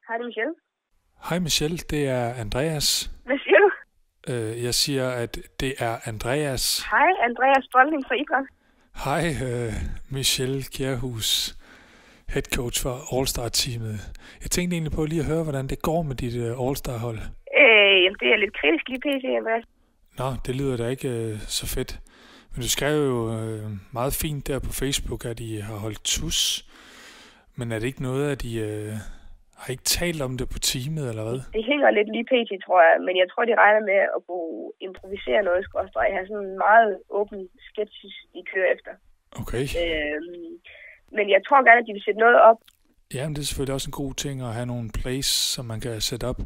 Hej, det er Michelle. Hej Michelle, det er Andreas. Hvad siger du? Jeg siger, at det er Andreas. Hej, Andreas Bolding fra Idræt. Hej Michelle Kjærhus, head coach for All-Star-teamet. Jeg tænkte egentlig på lige at høre, hvordan det går med dit All-Star-hold. Jamen, det er lidt kritisk lige pt, Andreas. Nå, det lyder da ikke så fedt. Men du skrev jo meget fint der på Facebook, at I har holdt tus. Men er det ikke noget, at I har ikke talt om det på teamet, eller hvad? Det hænger lidt lige pt, tror jeg. Men jeg tror, de regner med at kunne improvisere noget, skråstreg. Have sådan en meget åben sketches, de kører efter. Okay. Men jeg tror gerne, at de vil sætte noget op. Ja, men det er selvfølgelig også en god ting at have nogle plays, som man kan sætte op.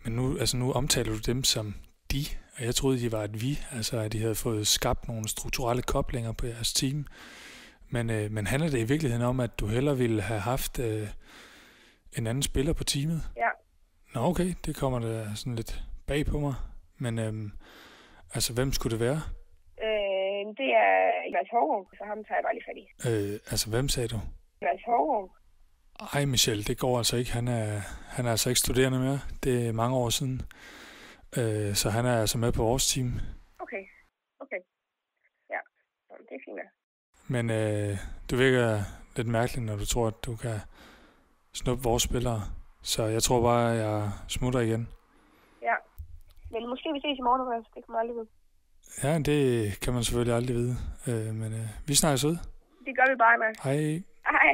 Men nu omtaler du dem som de, og jeg troede, de var et vi, altså at de havde fået skabt nogle strukturelle koblinger på jeres team. Men handler det i virkeligheden om, at du hellere ville have haft en anden spiller på teamet? Ja. Nå okay, det kommer da sådan lidt bag på mig. Men altså, hvem skulle det være? Det er Mads Hårgaard, så ham tager jeg bare lige fat i. Altså, hvem sagde du? Mads Hårgaard. Ej, Michelle, det går altså ikke. Han er altså ikke studerende mere. Det er mange år siden. Så han er altså med på vores team. Okay. Ja, det er fint. Men det virker lidt mærkeligt, når du tror, at du kan snuppe vores spillere. Så jeg tror bare, at jeg smutter igen. Ja, men måske vi ses i morgen, Andreas. Det kan man aldrig vide. Ja, det kan man selvfølgelig aldrig vide. Men vi snakkes ud. Det gør vi bare, Mads. Hej. Hej.